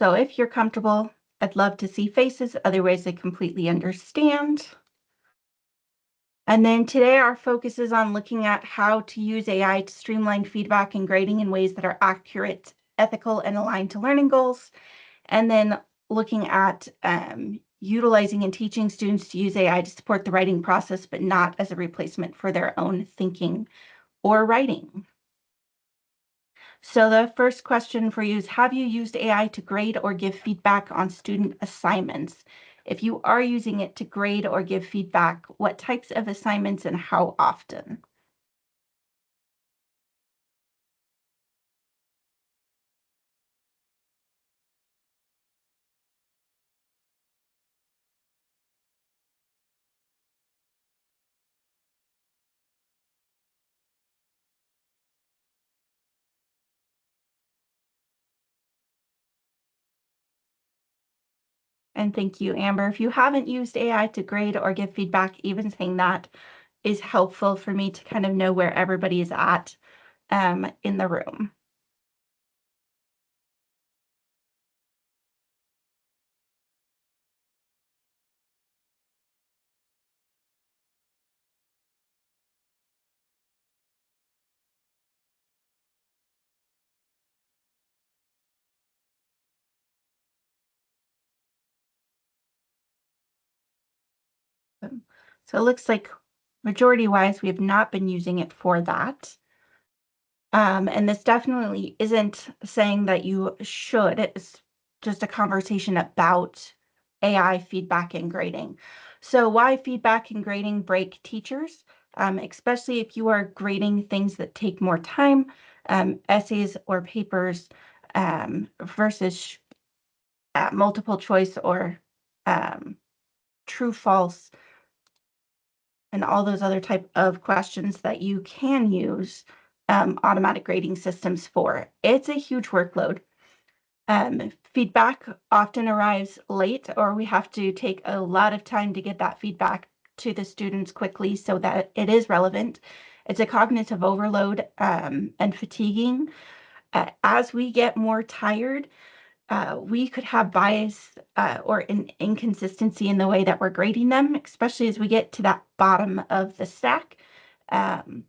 So if you're comfortable, I'd love to see faces. Otherwise, I completely understand. And then today our focus is on looking at how to use AI to streamline feedback and grading in ways that are accurate, ethical, and aligned to learning goals. And then looking at utilizing and teaching students to use AI to support the writing process, but not as a replacement for their own thinking or writing. So the first question for you is, have you used AI to grade or give feedback on student assignments? If you are using it to grade or give feedback, what types of assignments and how often? And thank you, Amber. If you haven't used AI to grade or give feedback, even saying that is helpful for me to kind of know where everybody is at in the room. So it looks like majority-wise, we have not been using it for that. And this definitely isn't saying that you should. It's just a conversation about AI feedback and grading. So why feedback and grading break teachers, especially if you are grading things that take more time, essays or papers versus multiple choice or true, false, and all those other type of questions that you can use automatic grading systems for. It's a huge workload. Feedback often arrives late, or we have to take a lot of time to get that feedback to the students quickly so that it is relevant. It's a cognitive overload and fatiguing. As we get more tired, we could have bias or an inconsistency in the way that we're grading them, especially as we get to that bottom of the stack. Um,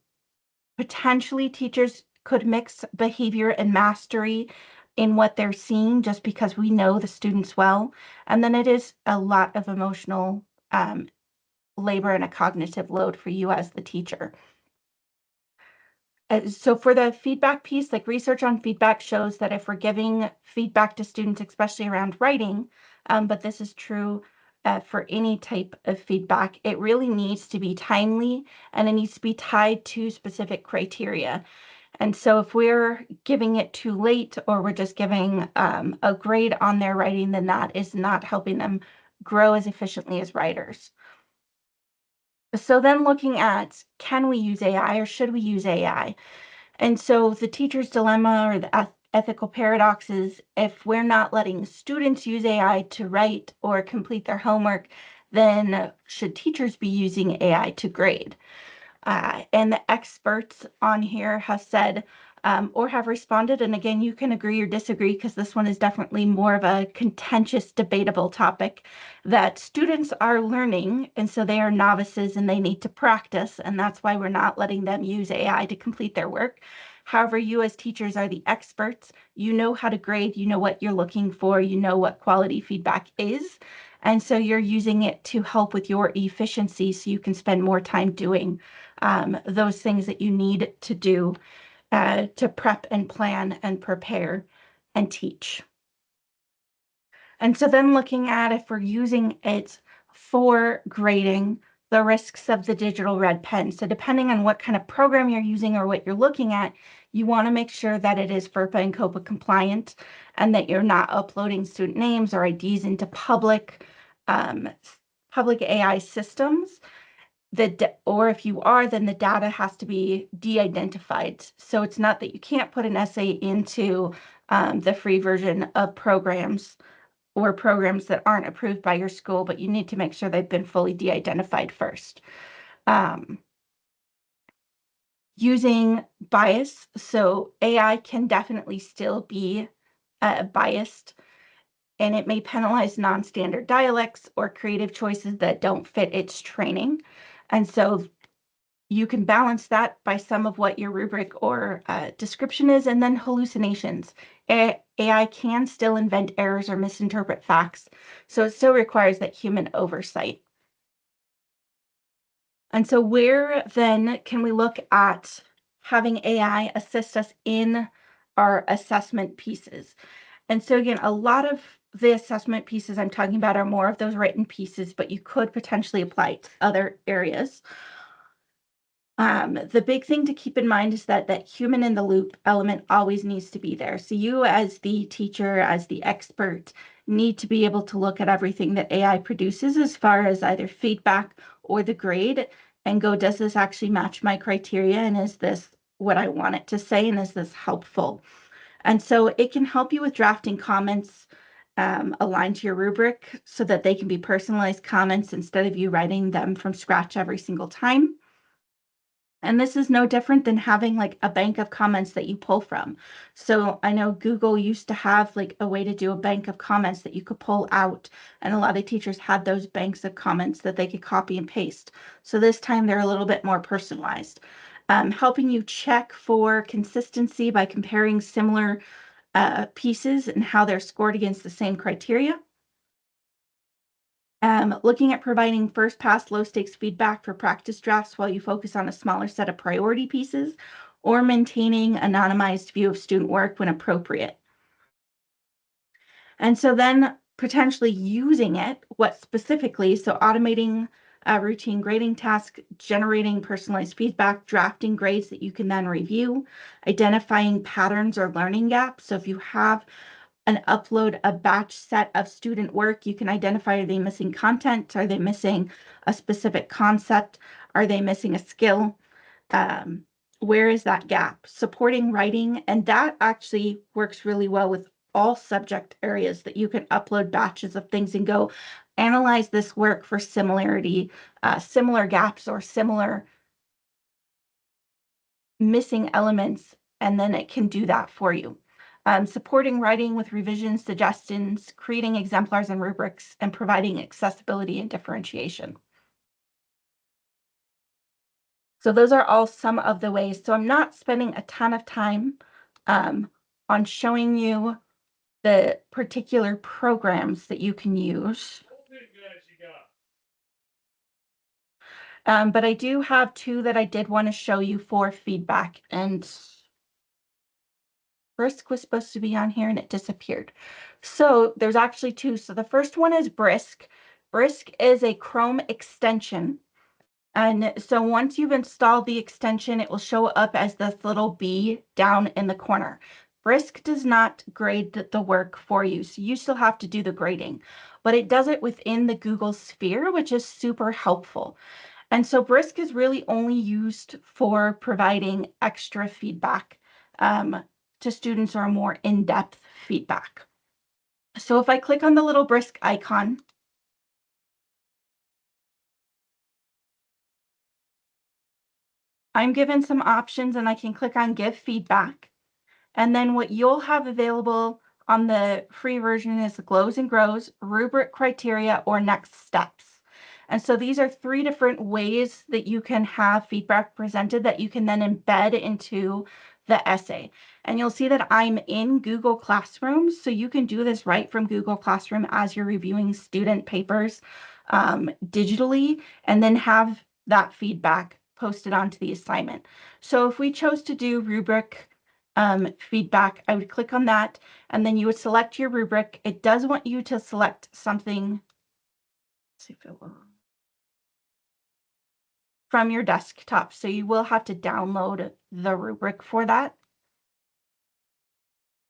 Potentially, teachers could mix behavior and mastery in what they're seeing just because we know the students well. And then it is a lot of emotional labor and a cognitive load for you as the teacher. So for the feedback piece, like research on feedback shows that if we're giving feedback to students, especially around writing, but this is true for any type of feedback, it really needs to be timely and it needs to be tied to specific criteria. And so if we're giving it too late or we're just giving a grade on their writing, then that is not helping them grow as efficiently as writers. So then looking at, can we use AI or should we use AI? And so the teacher's dilemma or the ethical paradox is, if we're not letting students use AI to write or complete their homework, then should teachers be using AI to grade? And the experts on here have said or have responded, and again, you can agree or disagree because this one is definitely more of a contentious, debatable topic, that students are learning, and so they are novices and they need to practice, and that's why we're not letting them use AI to complete their work. However, you as teachers are the experts. You know how to grade, you know what you're looking for, you know what quality feedback is. And so you're using it to help with your efficiency so you can spend more time doing those things that you need to do to prep and plan and prepare and teach. And so then looking at, if we're using it for grading, the risks of the digital red pen. So depending on what kind of program you're using or what you're looking at, you want to make sure that it is FERPA and COPA compliant and that you're not uploading student names or IDs into public AI systems. Or if you are, then the data has to be de-identified. So it's not that you can't put an essay into the free version of programs or programs that aren't approved by your school, but you need to make sure they've been fully de-identified first. Using bias, so AI can definitely still be biased. and it may penalize non-standard dialects or creative choices that don't fit its training. And so you can balance that by some of what your rubric or description is, and then hallucinations. AI can still invent errors or misinterpret facts, so it still requires that human oversight. And so where then can we look at having AI assist us in our assessment pieces? And so again, a lot of the assessment pieces I'm talking about are more of those written pieces, but you could potentially apply to other areas. The big thing to keep in mind is that human in the loop element always needs to be there. So you as the teacher, as the expert, need to be able to look at everything that AI produces as far as either feedback or the grade and go, does this actually match my criteria? And is this what I want it to say? And is this helpful? And so it can help you with drafting comments aligned to your rubric so that they can be personalized comments instead of you writing them from scratch every single time. And this is no different than having like a bank of comments that you pull from. So I know Google used to have like a way to do a bank of comments that you could pull out. And a lot of teachers had those banks of comments that they could copy and paste. So this time they're a little bit more personalized. Helping you check for consistency by comparing similar pieces and how they're scored against the same criteria. Looking at providing first pass low stakes feedback for practice drafts while you focus on a smaller set of priority pieces, or maintaining anonymized view of student work when appropriate. And so then potentially using it, what specifically, so automating a routine grading task, generating personalized feedback, drafting grades that you can then review, identifying patterns or learning gaps. So if you have upload a batch set of student work, you can identify, are they missing content? Are they missing a specific concept? Are they missing a skill? Where is that gap? Supporting writing, and that actually works really well with all subject areas, that you can upload batches of things and go analyze this work for similarity, similar gaps or similar missing elements, and then it can do that for you. Supporting writing with revisions, suggestions, creating exemplars and rubrics, and providing accessibility and differentiation. So those are all some of the ways. So I'm not spending a ton of time on showing you the particular programs that you can use. But I do have two that I did want to show you for feedback, and Brisk was supposed to be on here and it disappeared. So there's actually two. So the first one is Brisk. Brisk is a Chrome extension. And so once you've installed the extension, it will show up as this little B down in the corner. Brisk does not grade the work for you, so you still have to do the grading, but it does it within the Google Sphere, which is super helpful. And so Brisk is really only used for providing extra feedback to students or more in-depth feedback. So if I click on the little Brisk icon, I'm given some options and I can click on Give Feedback. And then what you'll have available on the free version is Glows and Grows, Rubric Criteria, or Next Steps. And so these are three different ways that you can have feedback presented that you can then embed into the essay. And you'll see that I'm in Google Classroom, so you can do this right from Google Classroom as you're reviewing student papers digitally, and then have that feedback posted onto the assignment. So if we chose to do rubric feedback, I would click on that, and then you would select your rubric. It does want you to select something. Let's see if it will. From your desktop. So you will have to download the rubric for that.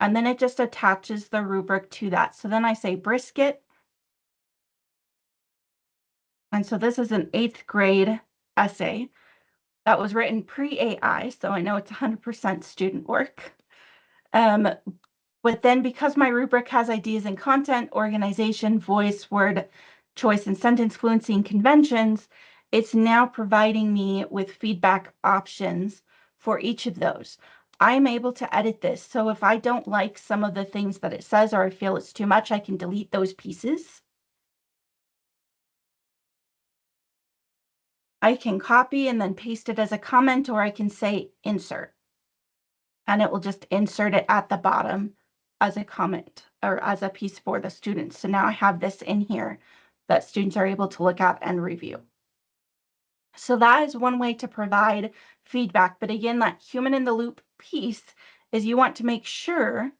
And then it just attaches the rubric to that. So then I say Brisket. And so this is an 8th grade essay that was written pre-AI. So I know it's 100% student work. But then because my rubric has ideas in content, organization, voice, word choice, and sentence fluency and conventions, it's now providing me with feedback options for each of those. I'm able to edit this. So if I don't like some of the things that it says or I feel it's too much, I can delete those pieces. I can copy and then paste it as a comment, or I can say insert, and it will just insert it at the bottom as a comment or as a piece for the students. So now I have this in here that students are able to look at and review. So that is one way to provide feedback. But again, that human in the loop piece is you want to make sure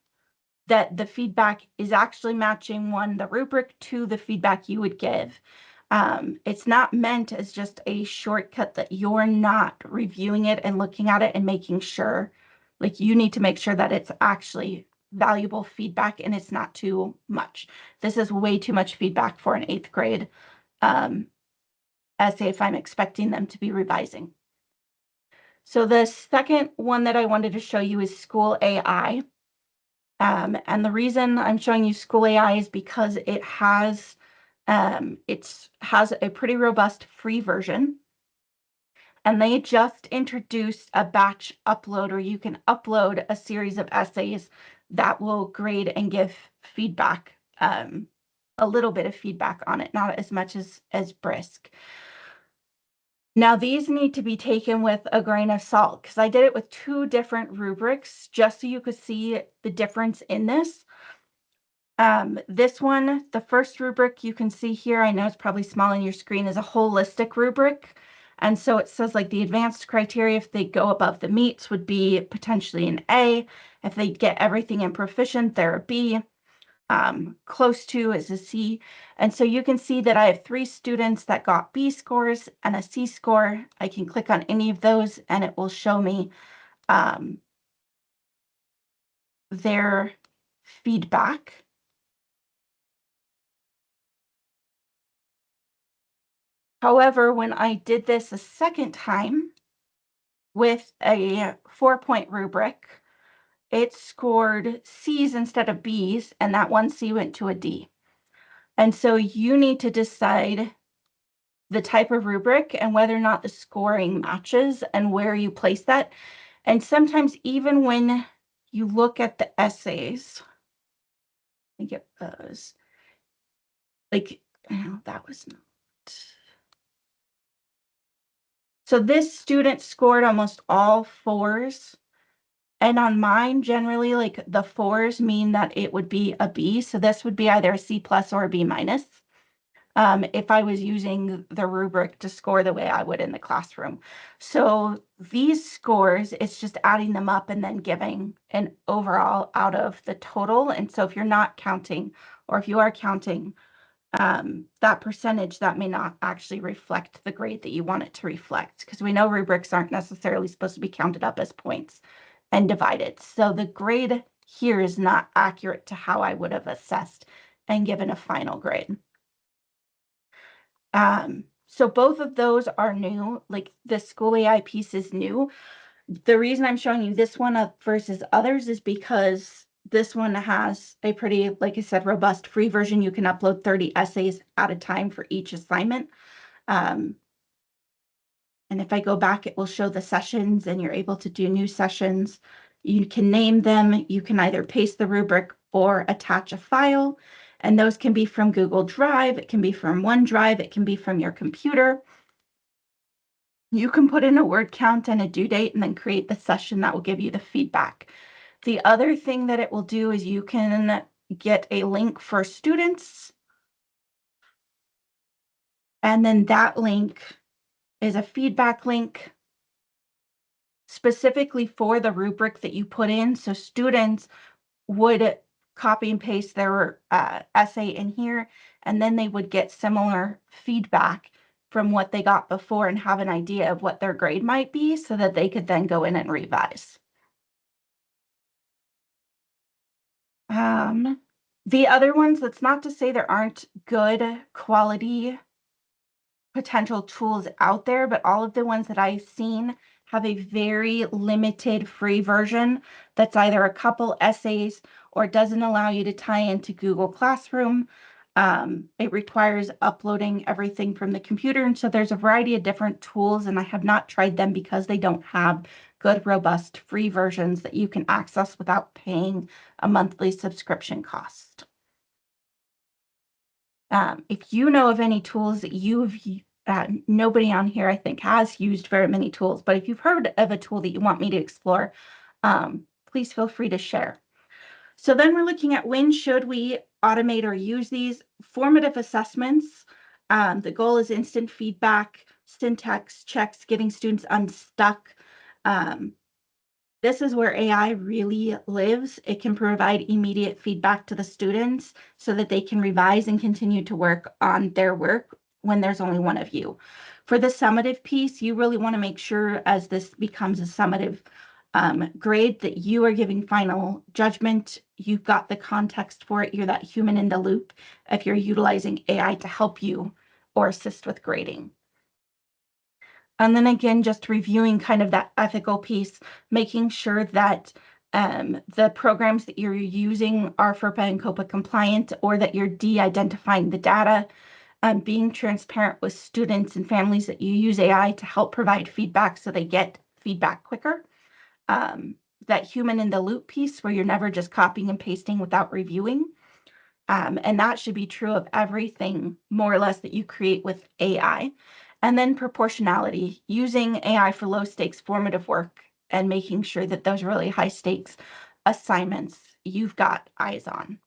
that the feedback is actually matching the rubric to the feedback you would give. It's not meant as just a shortcut that you're not reviewing it and looking at it and making sure, like you need to make sure that it's actually valuable feedback and it's not too much. This is way too much feedback for an 8th grade essay if I'm expecting them to be revising. So the second one that I wanted to show you is School AI. And the reason I'm showing you School AI is because it has a pretty robust free version, and they just introduced a batch uploader. You can upload a series of essays that will grade and give feedback, a little bit of feedback on it, not as much as Brisk. Now, these need to be taken with a grain of salt because I did it with 2 different rubrics just so you could see the difference in this. This one, the first rubric you can see here, I know it's probably small on your screen, is a holistic rubric. And so it says like the advanced criteria, if they go above the meets, would be potentially an A. If they get everything in proficient, they're a B. Close to is a C. And so you can see that I have 3 students that got B scores and a C score. I can click on any of those and it will show me their feedback. However, when I did this a second time with a 4-point rubric, it scored C's instead of B's, and that one C went to a D. And so you need to decide the type of rubric and whether or not the scoring matches and where you place that. And sometimes even when you look at the essays, I get those, like, oh, that was not. So this student scored almost all 4s. And on mine, generally, like the 4s mean that it would be a B. So this would be either a C plus or a B minus. If I was using the rubric to score the way I would in the classroom. So these scores, it's just adding them up and then giving an overall out of the total. And so if you're not counting, or if you are counting that percentage, that may not actually reflect the grade that you want it to reflect, because we know rubrics aren't necessarily supposed to be counted up as points and divided. So the grade here is not accurate to how I would have assessed and given a final grade. So both of those are new, like the School AI piece is new. The reason I'm showing you this one versus others is because this one has a pretty, like I said, robust free version. You can upload 30 essays at a time for each assignment. And if I go back, it will show the sessions and you're able to do new sessions. You can name them. You can either paste the rubric or attach a file. And those can be from Google Drive. It can be from OneDrive. It can be from your computer. You can put in a word count and a due date and then create the session that will give you the feedback. The other thing that it will do is you can get a link for students. And then that link is a feedback link specifically for the rubric that you put in. So students would copy and paste their essay in here, and then they would get similar feedback from what they got before and have an idea of what their grade might be so that they could then go in and revise. The other ones, that's not to say there aren't good quality potential tools out there, but all of the ones that I've seen have a very limited free version that's either a couple essays or doesn't allow you to tie into Google Classroom. It requires uploading everything from the computer. And so there's a variety of different tools, and I have not tried them because they don't have good, robust, free versions that you can access without paying a monthly subscription cost. If you know of any tools that nobody on here, I think, has used very many tools, but if you've heard of a tool that you want me to explore, please feel free to share. So then we're looking at when should we automate or use these formative assessments. The goal is instant feedback, syntax checks, getting students unstuck. This is where AI really lives. It can provide immediate feedback to the students so that they can revise and continue to work on their work when there's only one of you. For the summative piece, you really want to make sure as this becomes a summative grade that you are giving final judgment. You've got the context for it. You're that human in the loop if you're utilizing AI to help you or assist with grading. And then again, just reviewing kind of that ethical piece, making sure that the programs that you're using are FERPA and COPA compliant, or that you're de-identifying the data, being transparent with students and families that you use AI to help provide feedback so they get feedback quicker. That human in the loop piece where you're never just copying and pasting without reviewing. And that should be true of everything, more or less, that you create with AI. And then proportionality, using AI for low stakes formative work and making sure that those really high stakes assignments you've got eyes on.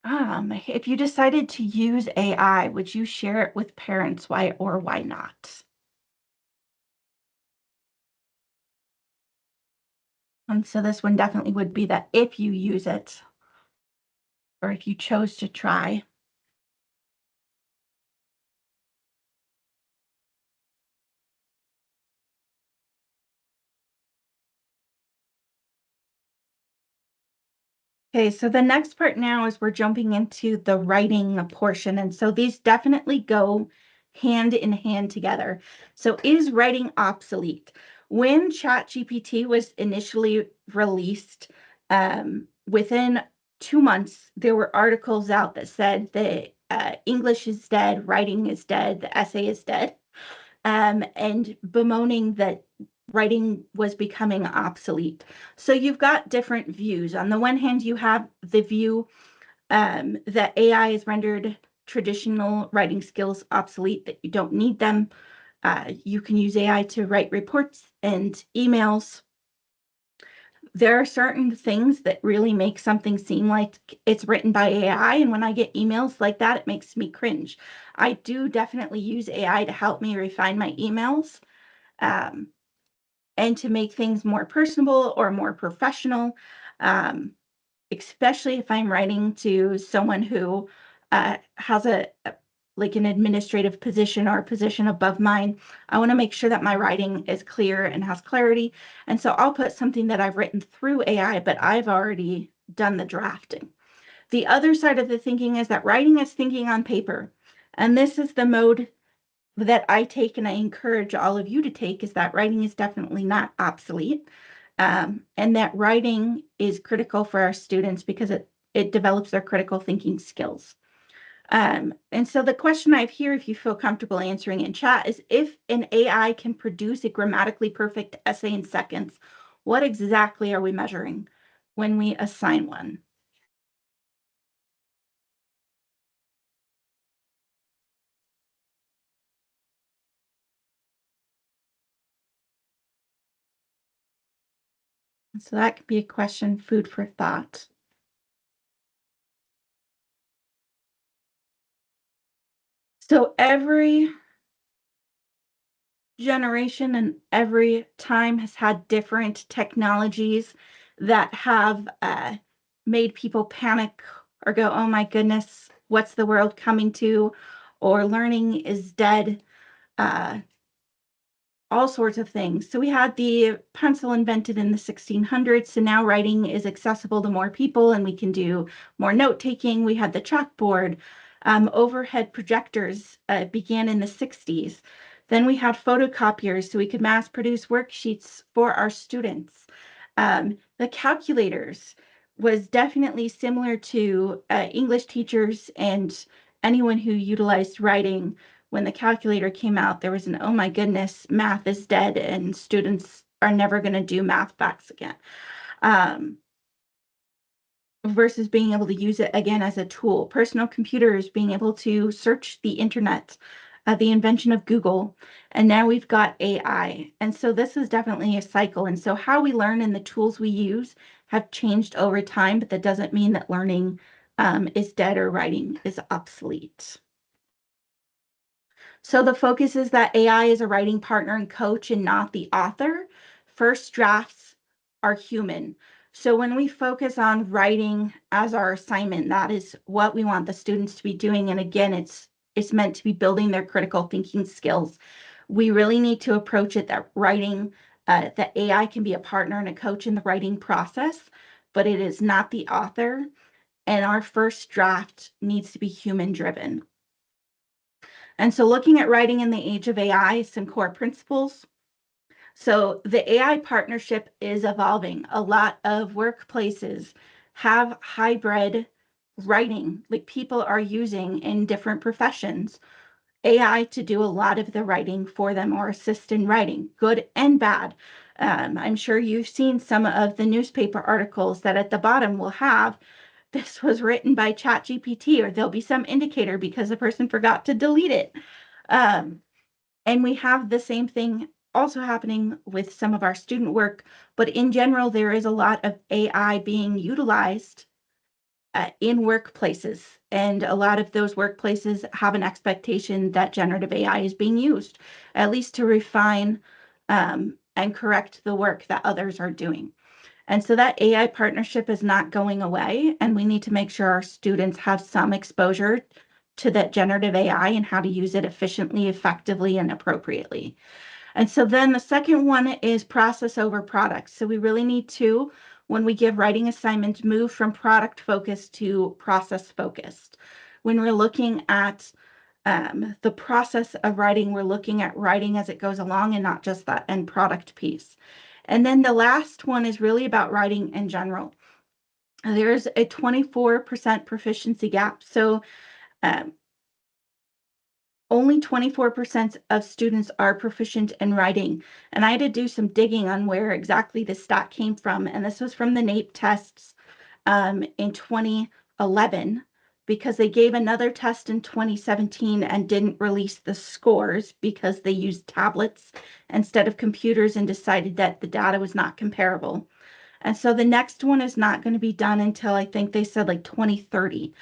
If you decided to use AI, would you share it with parents? Why or why not? And so this one definitely would be that if you use it, or if you chose to try. Okay, so the next part now is we're jumping into the writing portion. And so these definitely go hand in hand together. So is writing obsolete? When ChatGPT was initially released, within 2 months, there were articles out that said that English is dead, writing is dead, the essay is dead, and bemoaning that writing was becoming obsolete. So you've got different views. On the one hand, you have the view that AI has rendered traditional writing skills obsolete, that you don't need them. You can use AI to write reports and emails. There are certain things that really make something seem like it's written by AI. And when I get emails like that, it makes me cringe. I do definitely use AI to help me refine my emails. Um, and to make things more personable or more professional, um, especially if I'm writing to someone who has like an administrative position or a position above mine. I want to make sure that my writing is clear and has clarity. And so I'll put something that I've written through AI, but I've already done the drafting. The other side of the thinking is that writing is thinking on paper. And this is the mode that I take and I encourage all of you to take, is that writing is definitely not obsolete, and that writing is critical for our students because it develops their critical thinking skills. And so the question I have here, if you feel comfortable answering in chat, is if an AI can produce a grammatically perfect essay in seconds, what exactly are we measuring when we assign one? So that could be a question, food for thought. So every generation and every time has had different technologies that have made people panic or go, oh my goodness, what's the world coming to? Or learning is dead. Uh, all sorts of things. So we had the pencil invented in the 1600s. So now writing is accessible to more people and we can do more note taking. We had the chalkboard. Overhead projectors began in the 60s. Then we had photocopiers so we could mass produce worksheets for our students. The calculators was definitely similar to English teachers and anyone who utilized writing when the calculator came out, there was an, oh my goodness, math is dead and students are never going to do math facts again. Um, versus being able to use it again as a tool. Personal computers being able to search the internet, the invention of Google, and now we've got AI. And so this is definitely a cycle. And so how we learn and the tools we use have changed over time, but that doesn't mean that learning is dead or writing is obsolete. So the focus is that AI is a writing partner and coach and not the author. First drafts are human. So when we focus on writing as our assignment, that is what we want the students to be doing. And again, it's meant to be building their critical thinking skills. We really need to approach it that writing, that AI can be a partner and a coach in the writing process, but it is not the author. And our first draft needs to be human driven. And so looking at writing in the age of AI, some core principles. So the AI partnership is evolving. A lot of workplaces have hybrid writing, like people are using in different professions AI to do a lot of the writing for them or assist in writing, good and bad. I'm sure you've seen some of the newspaper articles that at the bottom will have this was written by ChatGPT, or there'll be some indicator because the person forgot to delete it. Um, and we have the same thing also happening with some of our student work, but in general, there is a lot of AI being utilized in workplaces. And a lot of those workplaces have an expectation that generative AI is being used, at least to refine and correct the work that others are doing. And so that AI partnership is not going away, and we need to make sure our students have some exposure to that generative AI and how to use it efficiently, effectively, and appropriately. And so then the second one is process over product. So we really need to, when we give writing assignments, move from product focused to process focused. When we're looking at the process of writing, we're looking at writing as it goes along and not just that end product piece. And then the last one is really about writing in general. There's a 24% proficiency gap. So um, only 24% of students are proficient in writing. And I had to do some digging on where exactly this stat came from. And this was from the NAEP tests in 2011, because they gave another test in 2017 and didn't release the scores because they used tablets instead of computers and decided that the data was not comparable. And so the next one is not going to be done until I think they said like 2030.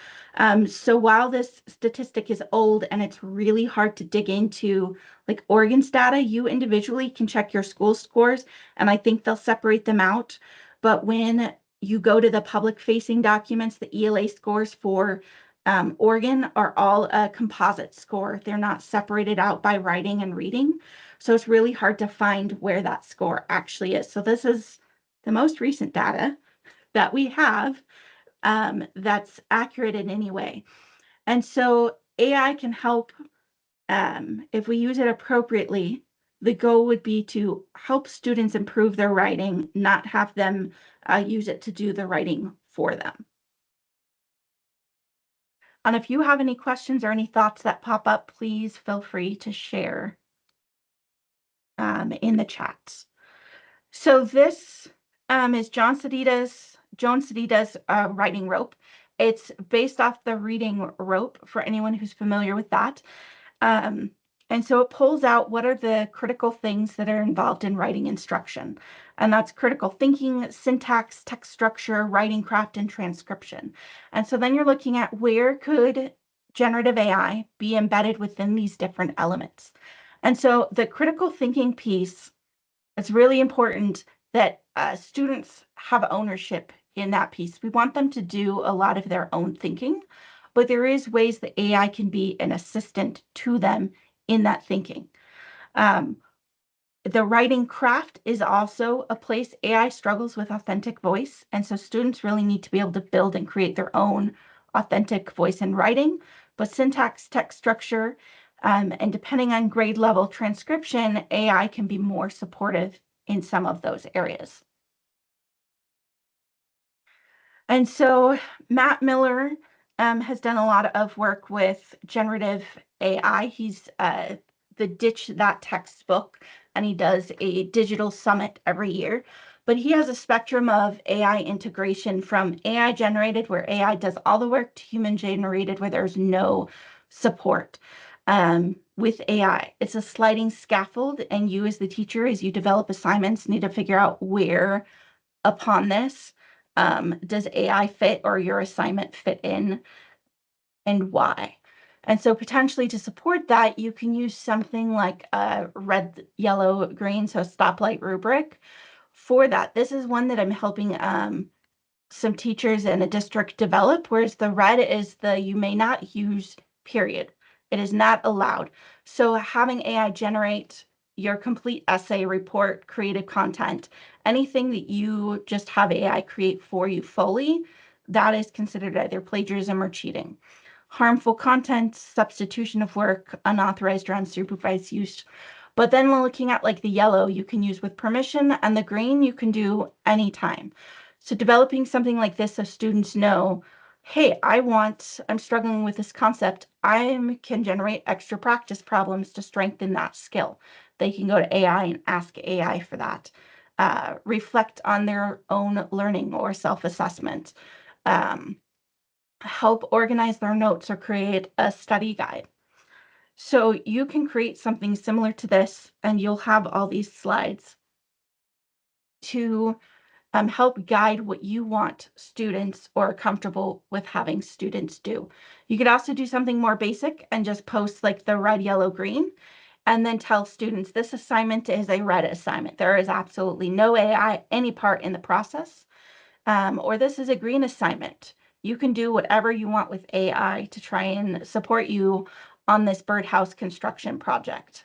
So while this statistic is old and it's really hard to dig into, like Oregon's data, you individually can check your school scores, and I think they'll separate them out. But when you go to the public facing documents, the ELA scores for Oregon are all a composite score. They're not separated out by writing and reading. So it's really hard to find where that score actually is. So this is the most recent data that we have that's accurate in any way. And so AI can help if we use it appropriately. The goal would be to help students improve their writing, not have them use it to do the writing for them. And if you have any questions or any thoughts that pop up, please feel free to share in the chat. So this is Joan Sedita's writing rope. It's based off the reading rope for anyone who's familiar with that. Um, and so it pulls out what are the critical things that are involved in writing instruction. And that's critical thinking, syntax, text structure, writing craft, and transcription. And so then you're looking at where could generative AI be embedded within these different elements. And so the critical thinking piece, it's really important that students have ownership in that piece. We want them to do a lot of their own thinking, but there is ways that AI can be an assistant to them in that thinking. Um, the writing craft is also a place AI struggles with authentic voice. And so students really need to be able to build and create their own authentic voice in writing. But syntax, text structure, and depending on grade level transcription, AI can be more supportive in some of those areas. And so Matt Miller has done a lot of work with generative AI. He's the Ditch That textbook, and he does a digital summit every year. But he has a spectrum of AI integration from AI generated, where AI does all the work, to human generated, where there's no support. With AI, it's a sliding scaffold, and you, as the teacher, as you develop assignments, need to figure out where upon this does AI fit or your assignment fit in, and why. And so potentially to support that, you can use something like a red, yellow, green, so stoplight rubric for that. This is one that I'm helping some teachers in a district develop, whereas the red is the you may not use, period. It is not allowed. So having AI generate your complete essay, report, creative content, anything that you just have AI create for you fully, that is considered either plagiarism or cheating. Harmful content, substitution of work, unauthorized or unsupervised use. But then we're looking at like the yellow you can use with permission, and the green you can do anytime. So developing something like this so students know, hey, I'm struggling with this concept. I can generate extra practice problems to strengthen that skill. They can go to AI and ask AI for that. Reflect on their own learning or self-assessment. Help organize their notes or create a study guide. So you can create something similar to this, and you'll have all these slides to help guide what you want students or are comfortable with having students do. You could also do something more basic and just post like the red, yellow, green, and then tell students this assignment is a red assignment. There is absolutely no AI any part in the process. Or this is a green assignment. You can do whatever you want with AI to try and support you on this birdhouse construction project.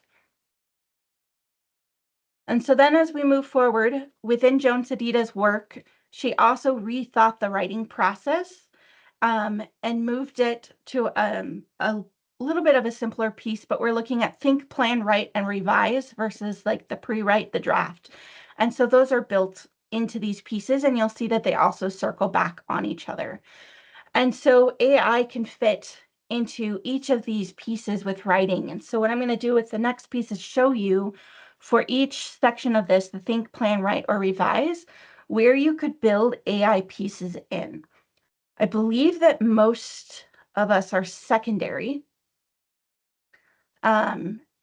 And so then as we move forward within Joan Sedita's work, she also rethought the writing process and moved it to a little bit of a simpler piece, but we're looking at think, plan, write, and revise versus like the pre-write, the draft. And so those are built into these pieces, and you'll see that they also circle back on each other. And so AI can fit into each of these pieces with writing. And so what I'm going to do with the next piece is show you for each section of this, the think, plan, write, or revise, where you could build AI pieces in. I believe that most of us are secondary.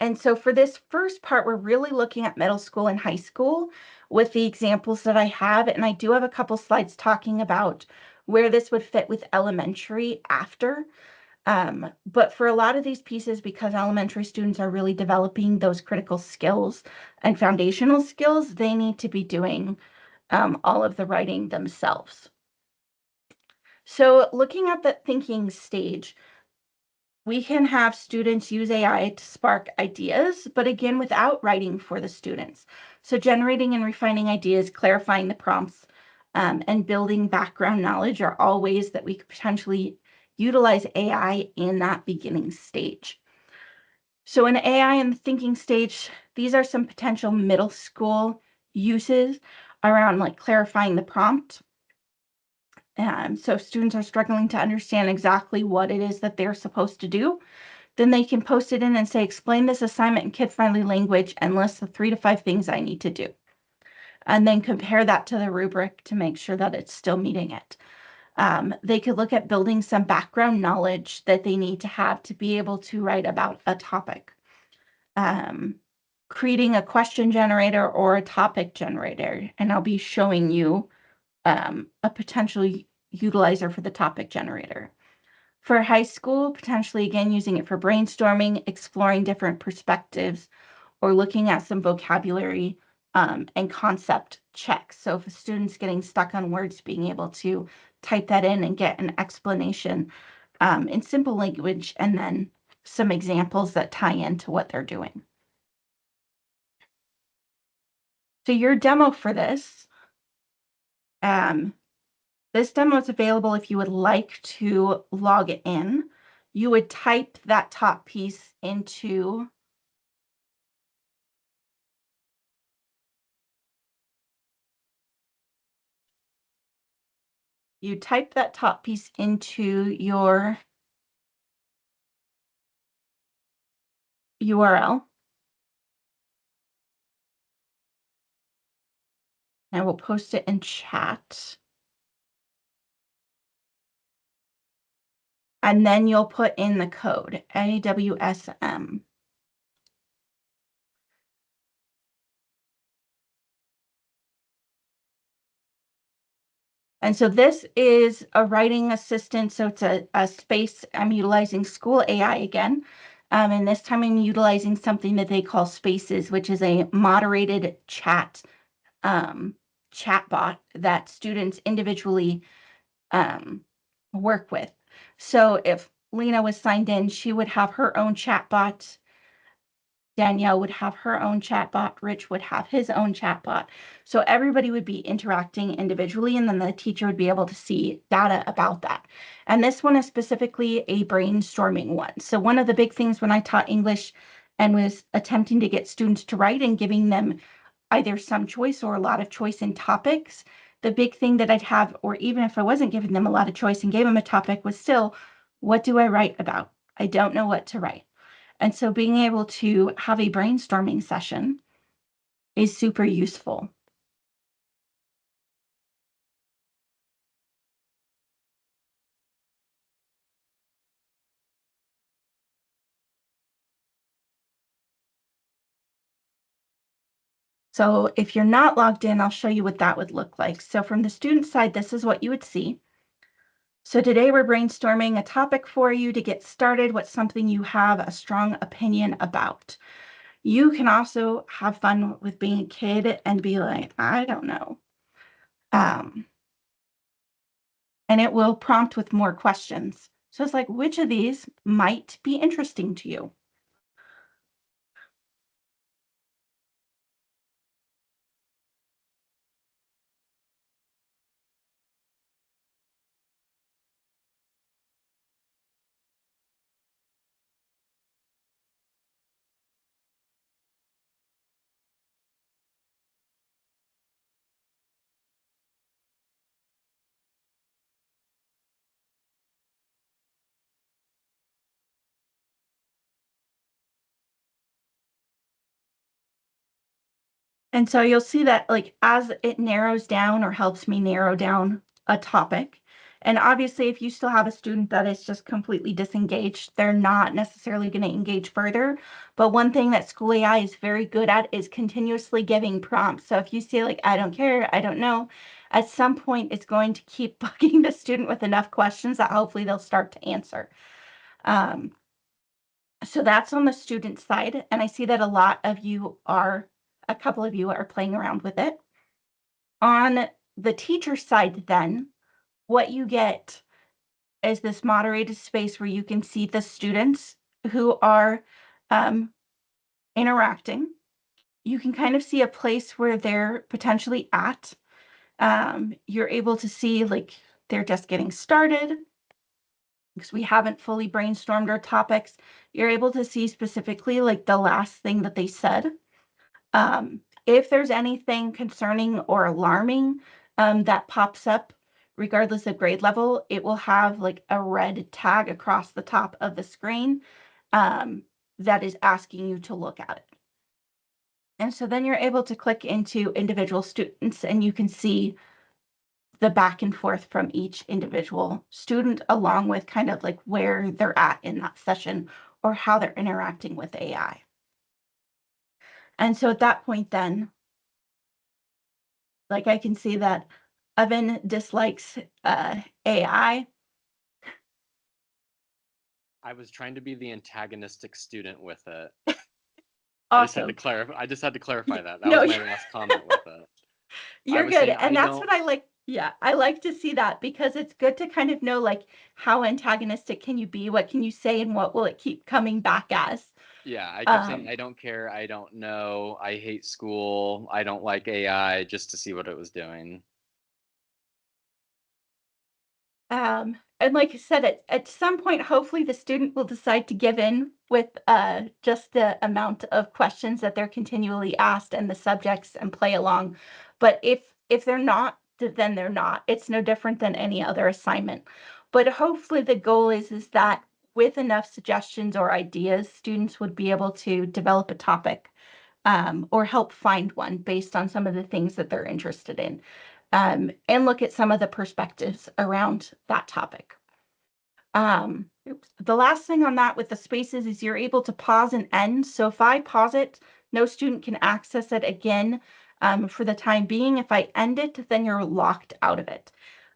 And so for this first part, we're really looking at middle school and high school with the examples that I have. And I do have a couple slides talking about where this would fit with elementary after. But for a lot of these pieces, because elementary students are really developing those critical skills and foundational skills, they need to be doing all of the writing themselves. So looking at the thinking stage, we can have students use AI to spark ideas, but again, without writing for the students. So generating and refining ideas, clarifying the prompts, and building background knowledge are all ways that we could potentially utilize AI in that beginning stage. So in AI and the thinking stage, these are some potential middle school uses around like clarifying the prompt. So students are struggling to understand exactly what it is that they're supposed to do. Then they can post it in and say, explain this assignment in kid-friendly language and list the 3 to 5 things I need to do. And then compare that to the rubric to make sure that it's still meeting it. They could look at building some background knowledge that they need to have to be able to write about a topic. Creating a question generator or a topic generator. And I'll be showing you a potential utilizer for the topic generator. For high school, potentially again using it for brainstorming, exploring different perspectives, or looking at some vocabulary and concept checks. So if a student's getting stuck on words, being able to type that in and get an explanation in simple language, and then some examples that tie into what they're doing. So your demo for this, this demo is available if you would like to log in. You would type that top piece into You type that top piece into your URL. And we'll post it in chat. And then you'll put in the code, AWSM. And so this is a writing assistant. So it's a space. I'm utilizing school AI again. And this time I'm utilizing something that they call Spaces, which is a moderated chat chatbot that students individually work with. So if Lena was signed in, she would have her own chatbot. Danielle would have her own chatbot. Rich would have his own chatbot. So everybody would be interacting individually, and then the teacher would be able to see data about that. And this one is specifically a brainstorming one. So one of the big things when I taught English and was attempting to get students to write and giving them either some choice or a lot of choice in topics, the big thing that I'd have, or even if I wasn't giving them a lot of choice and gave them a topic, was still, what do I write about? I don't know what to write. And so being able to have a brainstorming session is super useful. So if you're not logged in, I'll show you what that would look like. So from the student side, this is what you would see. So today we're brainstorming a topic for you to get started. What's something you have a strong opinion about? You can also have fun with being a kid and be like, I don't know. And it will prompt with more questions. So it's like, which of these might be interesting to you? And so you'll see that like as it narrows down or helps me narrow down a topic. And obviously, if you still have a student that is just completely disengaged, they're not necessarily going to engage further. But one thing that School AI is very good at is continuously giving prompts. So if you say like, I don't care, I don't know, at some point it's going to keep bugging the student with enough questions that hopefully they'll start to answer. Um, so that's on the student side. And I see that a couple of you are playing around with it. On the teacher side, then, what you get is this moderated space where you can see the students who are um, interacting. You can kind of see a place where they're potentially at. You're able to see like they're just getting started because we haven't fully brainstormed our topics. You're able to see specifically like the last thing that they said. If there's anything concerning or alarming that pops up, regardless of grade level, it will have like a red tag across the top of the screen that is asking you to look at it. And so then you're able to click into individual students and you can see the back and forth from each individual student, along with kind of like where they're at in that session or how they're interacting with AI. And so at that point, then, like I can see that Evan dislikes AI. I was trying to be the antagonistic student with it. Awesome. I just had to clarify that. That No, was my last comment with it. I you're was good. saying And I that's don't. what I like. Yeah, I like to see that because it's good to kind of know like how antagonistic can you be? What can you say and what will it keep coming back as? Yeah, I kept saying Um, I don't care. I don't know. I hate school. I don't like AI, just to see what it was doing. and like I said, at some point, hopefully the student will decide to give in with just the amount of questions that they're continually asked and the subjects and play along. But if they're not then they're not. It's no different than any other assignment. But hopefully the goal is that with enough suggestions or ideas, students would be able to develop a topic or help find one based on some of the things that they're interested in, and look at some of the perspectives around that topic. The last thing on that with the spaces is you're able to pause and end. So if I pause it, no student can access it again for the time being. If I end it, then you're locked out of it.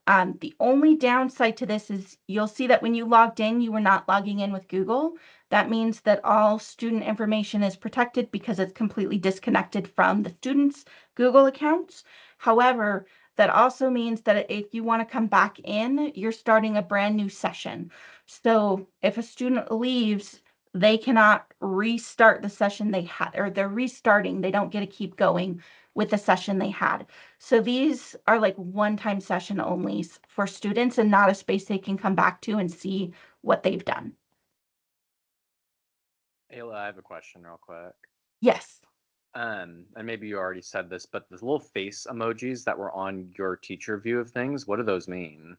The only downside to this is you'll see that when you logged in, you were not logging in with Google. That means that all student information is protected because it's completely disconnected from the students' Google accounts. However, that also means that if you want to come back in, you're starting a brand new session. So if a student leaves, they cannot restart the session they had, or they're restarting. They don't get to keep going with the session they had. So these are like one-time session only for students and not a space they can come back to and see what they've done. Ayla, I have a question real quick. Yes. And maybe you already said this, but the little face emojis that were on your teacher view of things, what do those mean?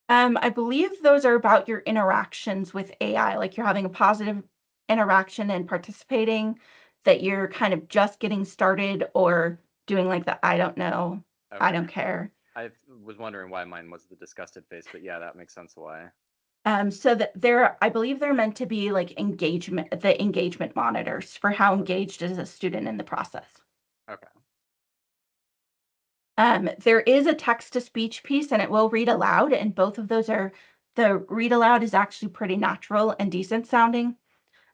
I believe those are about your interactions with AI, like you're having a positive interaction and participating, that you're kind of just getting started or doing like the I don't know, I Okay. don't care. I was wondering why mine was the disgusted face, but yeah, that makes sense why. So that I believe they're meant to be like the engagement monitors for how engaged is a student in the process. Okay. There is a text to speech piece and it will read aloud, and both of those are, the read aloud is actually pretty natural and decent sounding.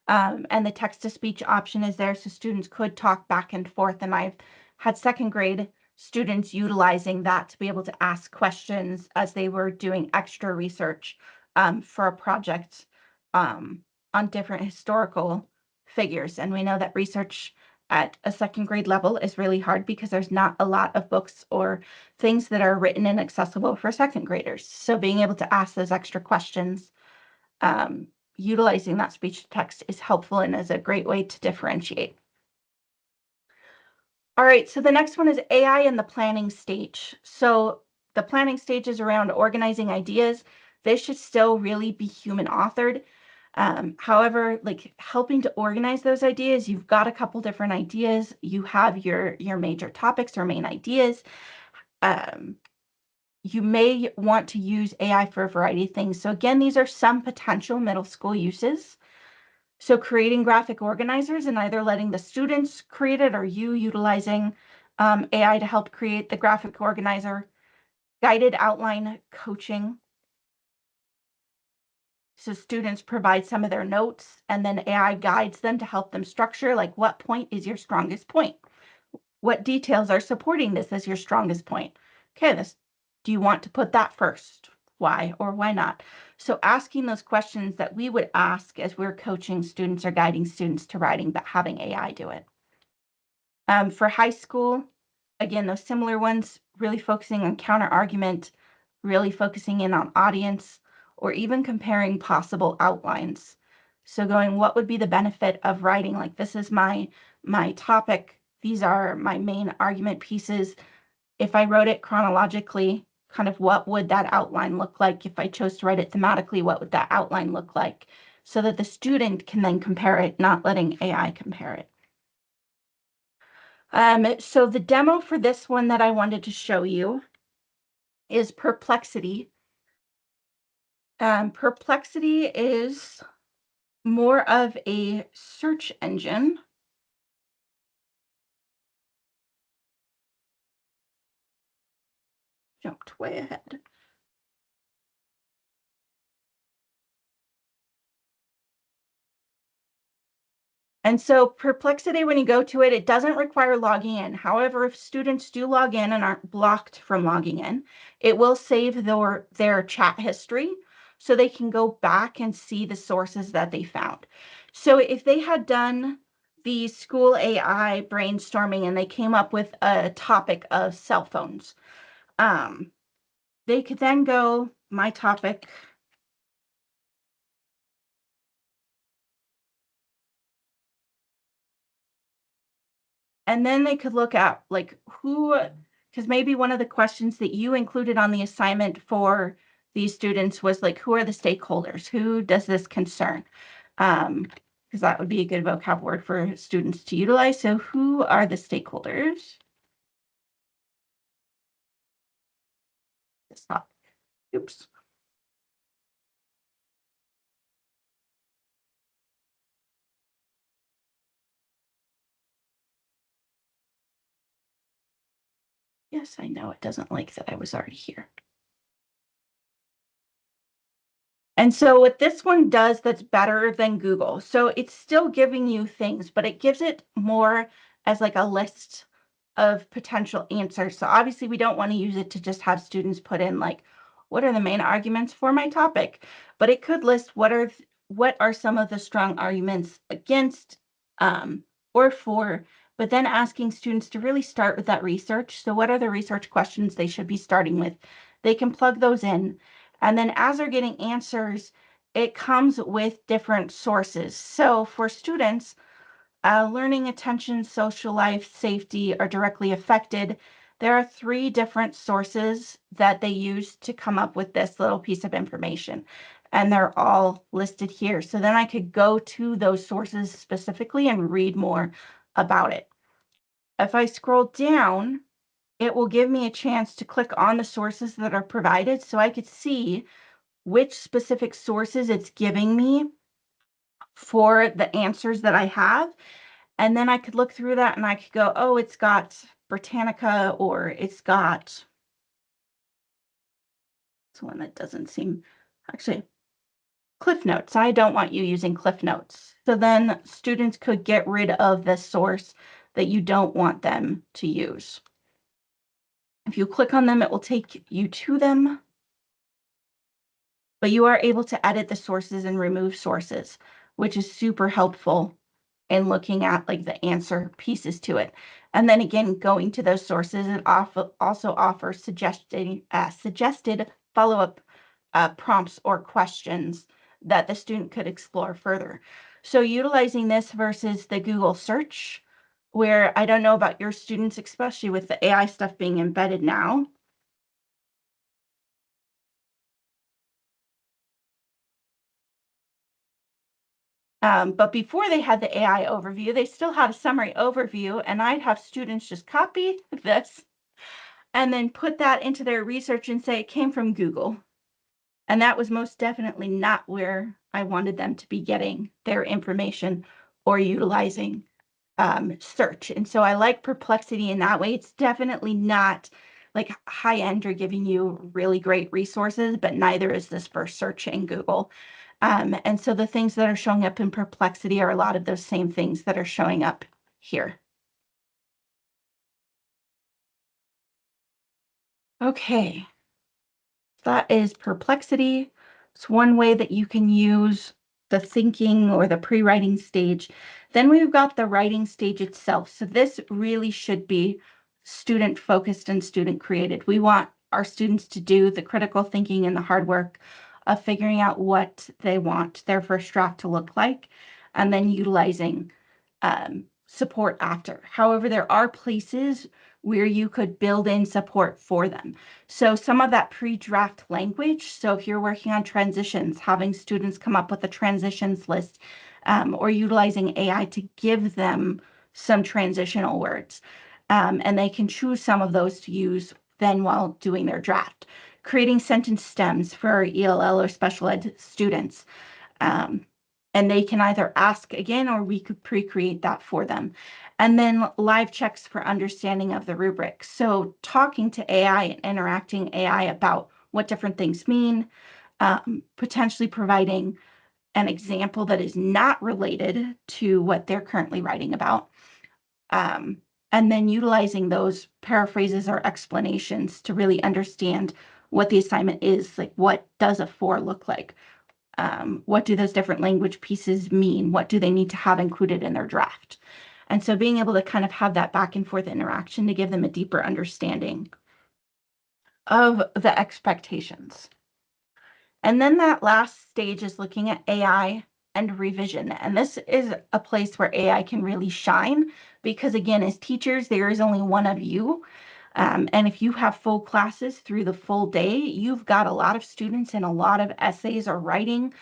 And the text to speech option is there so students could talk back and forth. And I've had second grade students utilizing that to be able to ask questions as they were doing extra research for a project on different historical figures. And we know that research at a second grade level is really hard because there's not a lot of books or things that are written and accessible for second graders. So being able to ask those extra questions, utilizing that speech to text is helpful and is a great way to differentiate. All right, so the next one is AI in the planning stage. So the planning stage is around organizing ideas. This should still really be human authored. However, like helping to organize those ideas, you've got a couple different ideas. You have your major topics or main ideas. Um, you may want to use AI for a variety of things. So again, these are some potential middle school uses. So creating graphic organizers and either letting the students create it or you utilizing AI to help create the graphic organizer, guided outline coaching. So students provide some of their notes and then AI guides them to help them structure, like what point is your strongest point? What details are supporting this as your strongest point? Okay, do you want to put that first? Why or why not? So asking those questions that we would ask as we're coaching students or guiding students to writing, but having AI do it. For high school, again, those similar ones, really focusing on counter argument, really focusing in on audience, or even comparing possible outlines. So going, what would be the benefit of writing? Like, this is my topic. These are my main argument pieces. If I wrote it chronologically, kind of what would that outline look like? If I chose to write it thematically, what would that outline look like? So that the student can then compare it, not letting AI compare it. So the demo for this one that I wanted to show you is Perplexity. Perplexity is more of a search engine. Jumped way ahead. And so Perplexity, when you go to it, it doesn't require logging in. However, if students do log in and aren't blocked from logging in, it will save their chat history so they can go back and see the sources that they found. So if they had done the school AI brainstorming and they came up with a topic of cell phones, they could then go, my topic, and then they could look at like who because maybe one of the questions that you included on the assignment for these students was like, who are the stakeholders? Who does this concern? Because that would be a good vocab word for students to utilize. So who are the stakeholders? This topic. Oops. Yes, I know it doesn't like that I was already here. And so what this one does that's better than Google, so it's still giving you things, but it gives it more as like a list of potential answers. So obviously we don't want to use it to just have students put in like, what are the main arguments for my topic? But it could list what are some of the strong arguments against or for, but then asking students to really start with that research. So what are the research questions they should be starting with? They can plug those in. And then as they're getting answers, it comes with different sources. So for students, learning, attention, social life, safety are directly affected. There are 3 different sources that they use to come up with this little piece of information, and they're all listed here. So then I could go to those sources specifically and read more about it. If I scroll down, it will give me a chance to click on the sources that are provided so I could see which specific sources it's giving me for the answers that I have. And then I could look through that and I could go, oh, it's got Britannica, or it's got it's one that doesn't seem actually Cliff Notes. I don't want you using Cliff Notes. So then students could get rid of the source that you don't want them to use. If you click on them, it will take you to them, but you are able to edit the sources and remove sources, which is super helpful and looking at like the answer pieces to it. And then again, going to those sources, it also offers suggested follow-up prompts or questions that the student could explore further. So utilizing this versus the Google search, where I don't know about your students, especially with the AI stuff being embedded now. But before they had the AI overview, they still had a summary overview, and I'd have students just copy this and then put that into their research and say it came from Google. And that was most definitely not where I wanted them to be getting their information or utilizing search. And so I like Perplexity in that way. It's definitely not like high end or giving you really great resources, but neither is this for search in Google. And so the things that are showing up in Perplexity are a lot of those same things that are showing up here. Okay, that is Perplexity. It's one way that you can use the thinking or the pre-writing stage. Then we've got the writing stage itself. So this really should be student focused and student created. We want our students to do the critical thinking and the hard work of figuring out what they want their first draft to look like, and then utilizing support after. However, there are places where you could build in support for them. So some of that pre-draft language, so if you're working on transitions, having students come up with a transitions list, or utilizing AI to give them some transitional words. And they can choose some of those to use then while doing their draft. Creating sentence stems for ELL or special ed students. Um, and they can either ask again or we could pre-create that for them. And then live checks for understanding of the rubric. So talking to AI and interacting AI about what different things mean, potentially providing an example that is not related to what they're currently writing about. Um, and then utilizing those paraphrases or explanations to really understand what the assignment is, like what does a for look like? What do those different language pieces mean? What do they need to have included in their draft? And so being able to kind of have that back and forth interaction to give them a deeper understanding of the expectations. And then that last stage is looking at AI and revision. And this is a place where AI can really shine because, again, as teachers, there is only one of you. And if you have full classes through the full day, you've got a lot of students and a lot of essays or writing,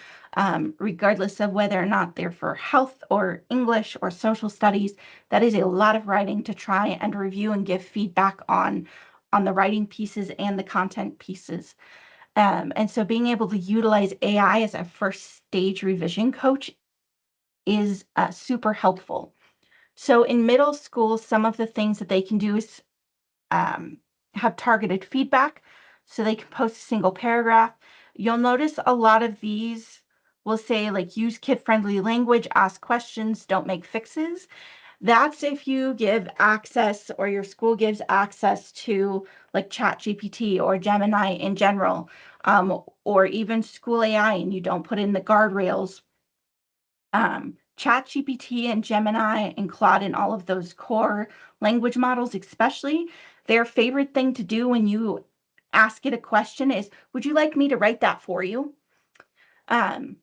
regardless of whether or not they're for health or English or social studies. That is a lot of writing to try and review and give feedback on the writing pieces and the content pieces. And so being able to utilize AI as a first stage revision coach is super helpful. So in middle school, some of the things that they can do is um, have targeted feedback. So they can post a single paragraph. You'll notice a lot of these will say like use kid-friendly language, ask questions, don't make fixes. That's if you give access or your school gives access to like ChatGPT or Gemini in general, or even school AI, and you don't put in the guardrails. ChatGPT and Gemini and Claude and all of those core language models, especially, their favorite thing to do when you ask it a question is, would you like me to write that for you? Um,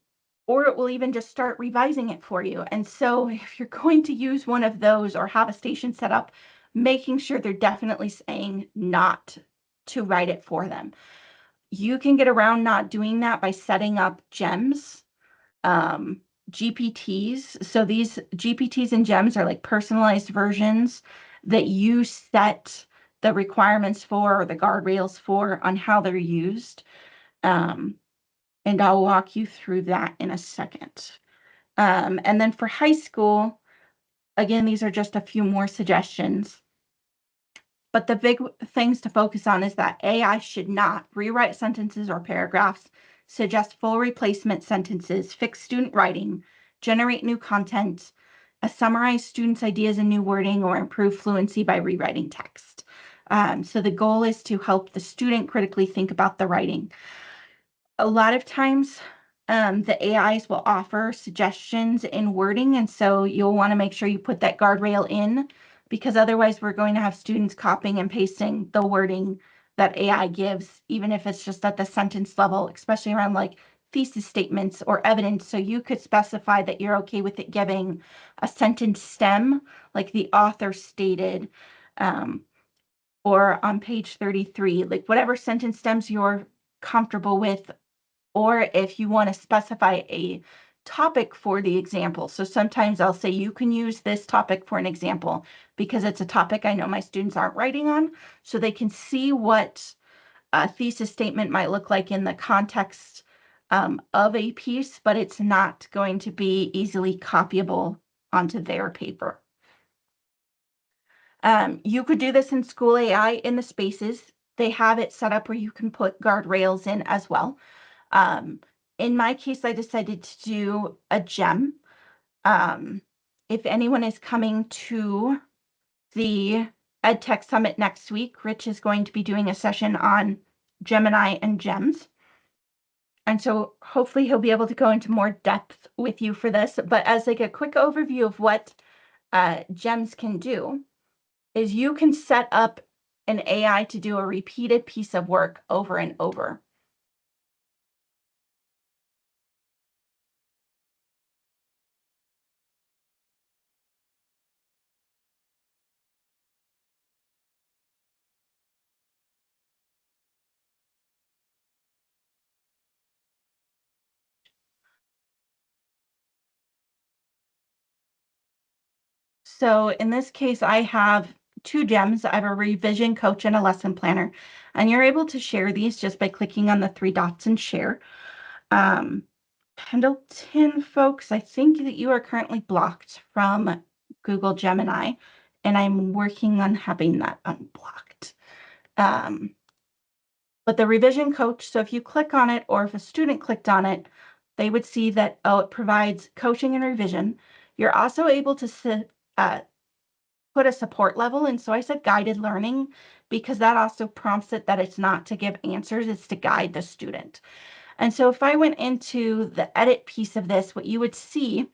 or it will even just start revising it for you. And so if you're going to use one of those or have a station set up, making sure they're definitely saying not to write it for them. You can get around not doing that by setting up gems, um, GPTs. So these GPTs and gems are like personalized versions that you set the requirements for or the guardrails for on how they're used. Um, and I'll walk you through that in a second. And then for high school, again, these are just a few more suggestions. But the big things to focus on is that AI should not rewrite sentences or paragraphs, suggest full replacement sentences, fix student writing, generate new content, summarize students' ideas in new wording, or improve fluency by rewriting text. So the goal is to help the student critically think about the writing. A lot of times, the AIs will offer suggestions in wording, and so you'll want to make sure you put that guardrail in, because otherwise we're going to have students copying and pasting the wording that AI gives, even if it's just at the sentence level, especially around like thesis statements or evidence. So you could specify that you're okay with it giving a sentence stem, like the author stated, um, or on page 33, like whatever sentence stems you're comfortable with, or if you want to specify a topic for the example. So sometimes I'll say you can use this topic for an example because it's a topic I know my students aren't writing on, so they can see what a thesis statement might look like in the context of a piece, but it's not going to be easily copyable onto their paper. You could do this in School AI in the spaces. They have it set up where you can put guardrails in as well. Um, in my case, I decided to do a gem. Um, if anyone is coming to the EdTech Summit next week, Rich is going to be doing a session on Gemini and gems. And so hopefully he'll be able to go into more depth with you for this. But as like a quick overview of what gems can do is you can set up an AI to do a repeated piece of work over and over. So in this case, I have two gems. I have a revision coach and a lesson planner, and you're able to share these just by clicking on the three dots and share. Pendleton folks, I think that you are currently blocked from Google Gemini, and I'm working on having that unblocked. But the revision coach, so if you click on it or if a student clicked on it, they would see that, oh, it provides coaching and revision. You're also able to put a support level. And so I said guided learning because that also prompts it that it's not to give answers, it's to guide the student. And so if I went into the edit piece of this, what you would see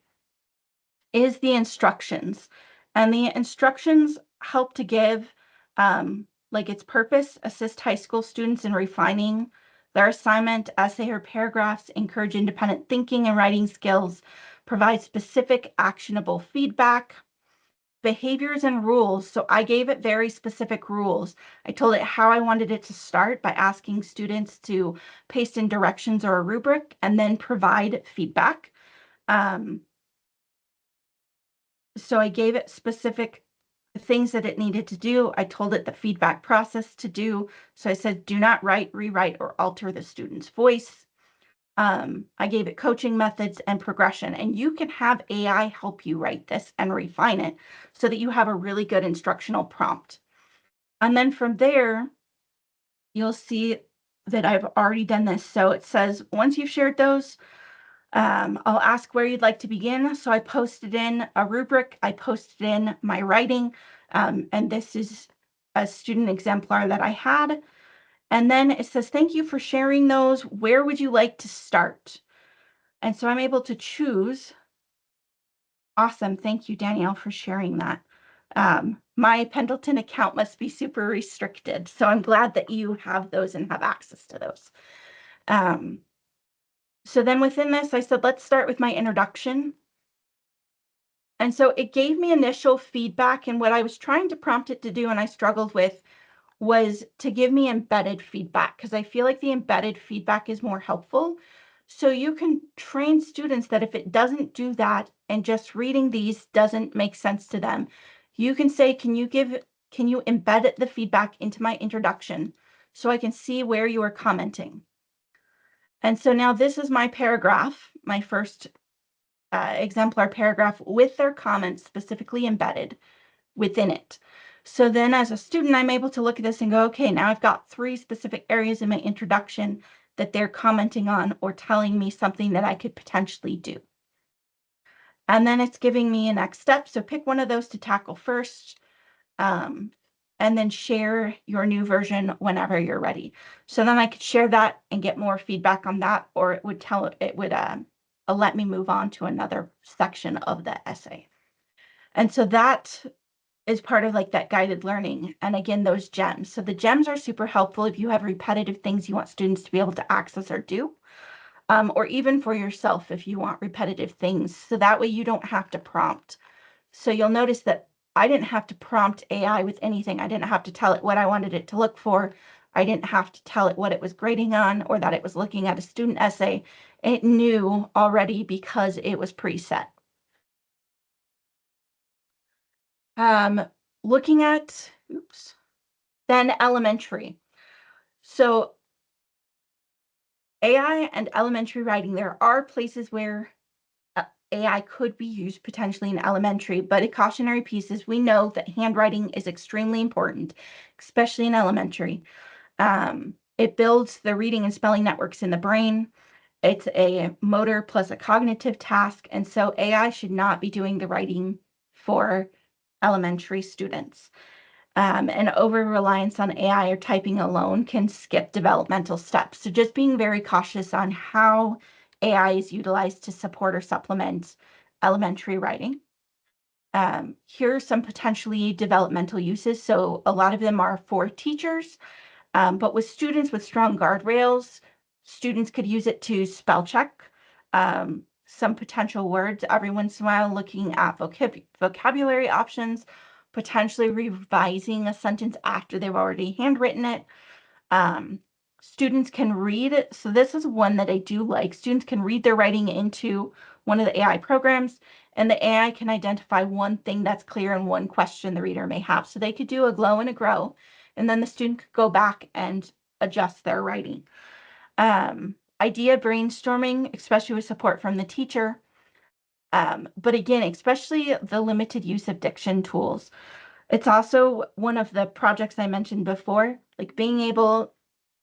is the instructions. And the instructions help to give like its purpose, assist high school students in refining their assignment, essay, or paragraphs, encourage independent thinking and writing skills, provide specific actionable feedback, behaviors and rules. So I gave it very specific rules. I told it how I wanted it to start by asking students to paste in directions or a rubric and then provide feedback. So I gave it specific things that it needed to do. I told it the feedback process to do. So I said, do not write, rewrite, or alter the student's voice. I gave it coaching methods and progression, and you can have AI help you write this and refine it so that you have a really good instructional prompt. And then from there, you'll see that I've already done this. So it says, once you've shared those, I'll ask where you'd like to begin. So I posted in a rubric, I posted in my writing, and this is a student exemplar that I had. And then it says, thank you for sharing those. Where would you like to start? And so I'm able to choose. Awesome. Thank you, Danielle, for sharing that. My Pendleton account must be super restricted. So I'm glad that you have those and have access to those. So then within this, I said, let's start with my introduction. And so it gave me initial feedback, and what I was trying to prompt it to do, and I struggled with, was to give me embedded feedback, because I feel like the embedded feedback is more helpful. So you can train students that if it doesn't do that and just reading these doesn't make sense to them, you can say, can you embed the feedback into my introduction so I can see where you are commenting? And so now this is my paragraph, my first exemplar paragraph with their comments specifically embedded within it. So then as a student, I'm able to look at this and go, okay, now I've got 3 specific areas in my introduction that they're commenting on or telling me something that I could potentially do. And then it's giving me a next step. So pick one of those to tackle first, and then share your new version whenever you're ready. So then I could share that and get more feedback on that, or it would let me move on to another section of the essay. And so that is part of like that guided learning. And again, those gems. So the gems are super helpful if you have repetitive things you want students to be able to access or do, or even for yourself if you want repetitive things. So that way you don't have to prompt. So you'll notice that I didn't have to prompt AI with anything. I didn't have to tell it what I wanted it to look for. I didn't have to tell it what it was grading on or that it was looking at a student essay. It knew already because it was preset. Looking at, then elementary. So AI and elementary writing, there are places where AI could be used potentially in elementary, but a cautionary piece is we know that handwriting is extremely important, especially in elementary. It builds the reading and spelling networks in the brain. It's a motor plus a cognitive task, and so AI should not be doing the writing for elementary students. And over-reliance on AI or typing alone can skip developmental steps. So just being very cautious on how AI is utilized to support or supplement elementary writing. Here are some potentially developmental uses. So a lot of them are for teachers, but with students with strong guardrails, students could use it to spell check some potential words every once in a while, looking at vocabulary options, potentially revising a sentence after they've already handwritten it. Students can read it. So this is one that I do like. Students can read their writing into one of the AI programs, and the AI can identify one thing that's clear and one question the reader may have. So they could do a glow and a grow, and then the student could go back and adjust their writing. Idea brainstorming, especially with support from the teacher. But again, especially the limited use of diction tools. It's also one of the projects I mentioned before, like being able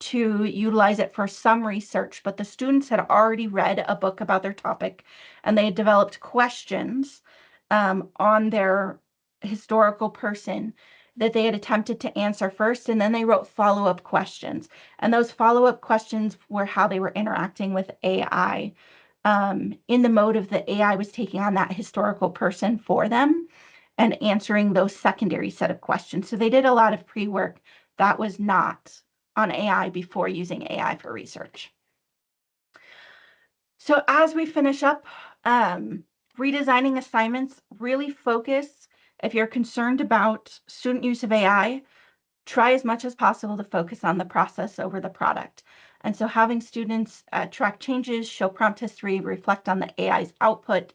to utilize it for some research, but the students had already read a book about their topic and they had developed questions on their historical person that they had attempted to answer first, and then they wrote follow-up questions. And those follow-up questions were how they were interacting with AI in the mode of the AI was taking on that historical person for them and answering those secondary set of questions. So they did a lot of pre-work that was not on AI before using AI for research. So as we finish up, redesigning assignments, really focus If you're concerned about student use of AI, try as much as possible to focus on the process over the product. And so having students track changes, show prompt history, reflect on the AI's output,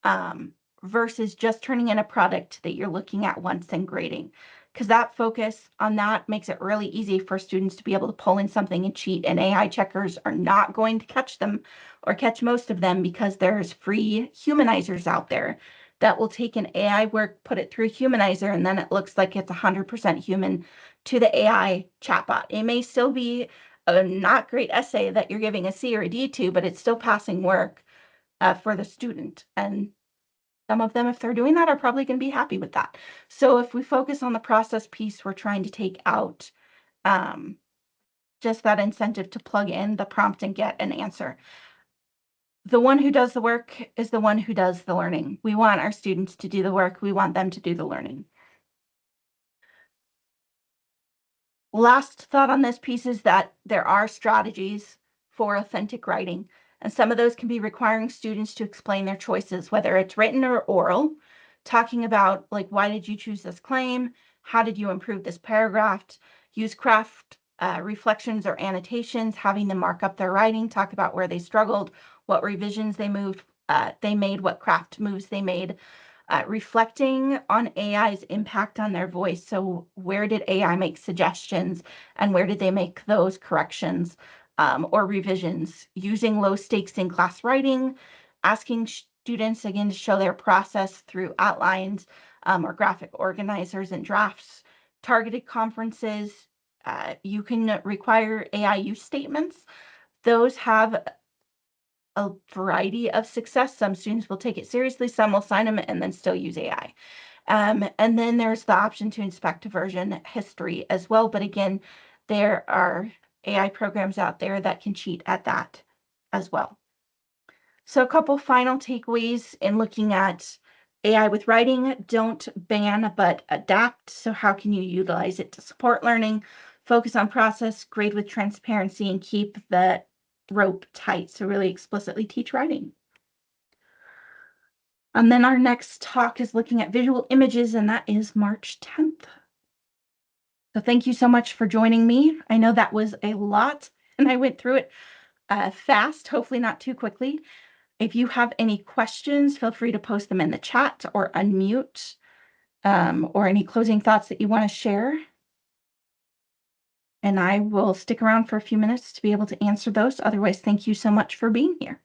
um, versus just turning in a product that you're looking at once and grading. Because that focus on that makes it really easy for students to be able to pull in something and cheat, and AI checkers are not going to catch them or catch most of them because there's free humanizers out there that will take an AI work, put it through a humanizer, and then it looks like it's 100% human to the AI chatbot. It may still be a not great essay that you're giving a C or a D to, but it's still passing work for the student. And some of them, if they're doing that, are probably going to be happy with that. So if we focus on the process piece, we're trying to take out um, just that incentive to plug in the prompt and get an answer. The one who does the work is the one who does the learning. We want our students to do the work. We want them to do the learning. Last thought on this piece is that there are strategies for authentic writing, and some of those can be requiring students to explain their choices, whether it's written or oral, talking about like, why did you choose this claim? How did you improve this paragraph? Use craft reflections or annotations, having them mark up their writing, talk about where they struggled, what revisions they made, what craft moves they made, reflecting on AI's impact on their voice. So where did AI make suggestions and where did they make those corrections or revisions? Using low stakes in class writing, asking students again to show their process through outlines or graphic organizers and drafts, targeted conferences. You can require AI use statements. Those have a variety of success. Some students will take it seriously, some will sign them and then still use AI. And then there's the option to inspect version history as well. But again, there are AI programs out there that can cheat at that as well. So a couple final takeaways in looking at AI with writing: don't ban, but adapt. So how can you utilize it to support learning? Focus on process, grade with transparency, and keep the rope tight. So really explicitly teach writing. And then our next talk is looking at visual images, and that is March 10th. So thank you so much for joining me. I know that was a lot, and I went through it fast, hopefully not too quickly. If you have any questions, feel free to post them in the chat or unmute, or any closing thoughts that you want to share. And I will stick around for a few minutes to be able to answer those. Otherwise, thank you so much for being here.